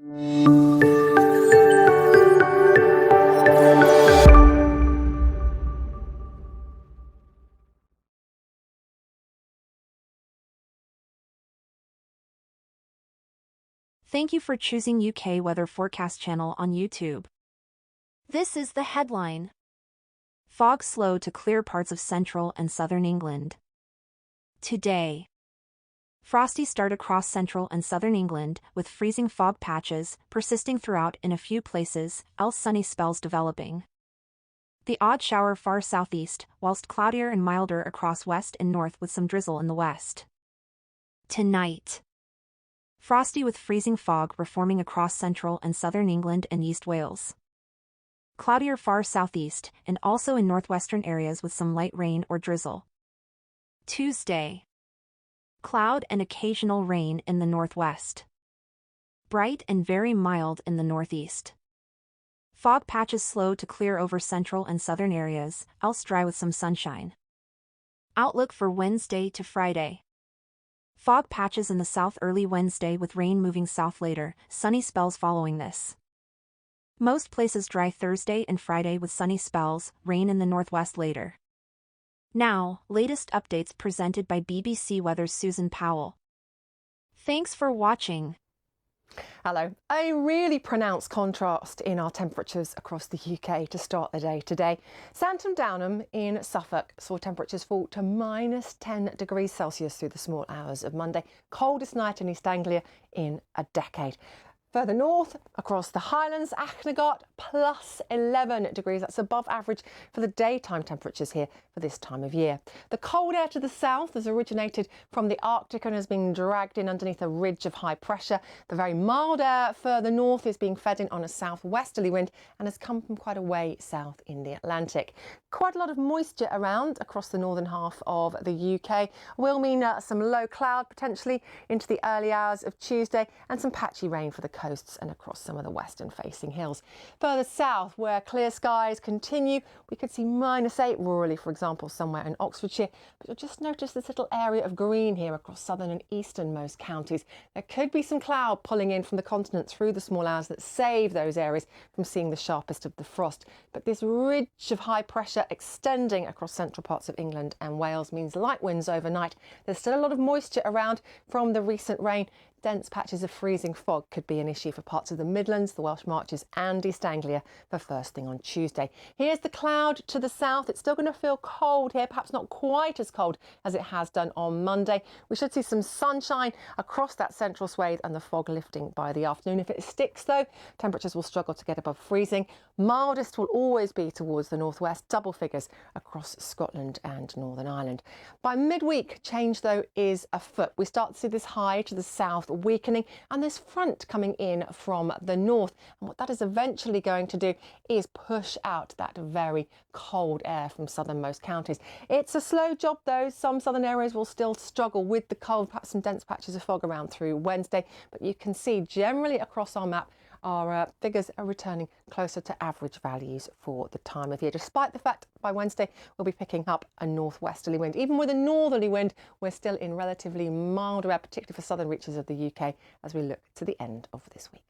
Thank you for choosing UK Weather Forecast channel on YouTube. This is the headline. Fog slow to clear parts of central and southern England. Today. Frosty start across central and southern England, with freezing fog patches persisting throughout in a few places, else sunny spells developing. The odd shower far southeast, whilst cloudier and milder across west and north with some drizzle in the west. Tonight. Frosty with freezing fog reforming across central and southern England and East Wales. Cloudier far southeast, and also in northwestern areas with some light rain or drizzle. Tuesday. Cloud and occasional rain in the northwest. Bright and very mild in the northeast. Fog patches slow to clear over central and southern areas, else dry with some sunshine. Outlook for Wednesday to Friday. Fog patches in the south early Wednesday with rain moving south later, sunny spells following this. Most places dry Thursday and Friday with sunny spells, rain in the northwest later. Now, latest updates presented by BBC Weather's Susan Powell. Thanks for watching. Hello. A really pronounced contrast in our temperatures across the UK to start the day today. Santon Downham in Suffolk saw temperatures fall to -10 degrees Celsius through the small hours of Monday. Coldest night in East Anglia in a decade. Further north, across the Highlands, Achnagot, +11 degrees. That's above average for the daytime temperatures here for this time of year. The cold air to the south has originated from the Arctic and has been dragged in underneath a ridge of high pressure. The very mild air further north is being fed in on a southwesterly wind and has come from quite a way south in the Atlantic. Quite a lot of moisture around across the northern half of the UK will mean some low cloud potentially into the early hours of Tuesday and some patchy rain for the coasts and across some of the western facing hills. Further south, where clear skies continue, we could see -8 rurally, for example, somewhere in Oxfordshire. But you'll just notice this little area of green here across southern and easternmost counties. There could be some cloud pulling in from the continent through the small hours that save those areas from seeing the sharpest of the frost. But this ridge of high pressure extending across central parts of England and Wales means light winds overnight. There's still a lot of moisture around from the recent rain. Dense patches of freezing fog could be an issue for parts of the Midlands, the Welsh Marches and East Anglia for first thing on Tuesday. Here's the cloud to the south. It's still going to feel cold here, perhaps not quite as cold as it has done on Monday. We should see some sunshine across that central swathe and the fog lifting by the afternoon. If it sticks though, temperatures will struggle to get above freezing. Mildest will always be towards the northwest, double figures across Scotland and Northern Ireland. By midweek, change though is afoot. We start to see this high to the south weakening and this front coming in from the north, and what that is eventually going to do is push out that very cold air from southernmost counties. It's a slow job though. Some southern areas will still struggle with the cold, perhaps some dense patches of fog around through Wednesday, but you can see generally across our map our figures are returning closer to average values for the time of year, despite the fact by Wednesday we'll be picking up a northwesterly wind. Even with a northerly wind, we're still in relatively mild air, particularly for southern reaches of the UK as we look to the end of this week.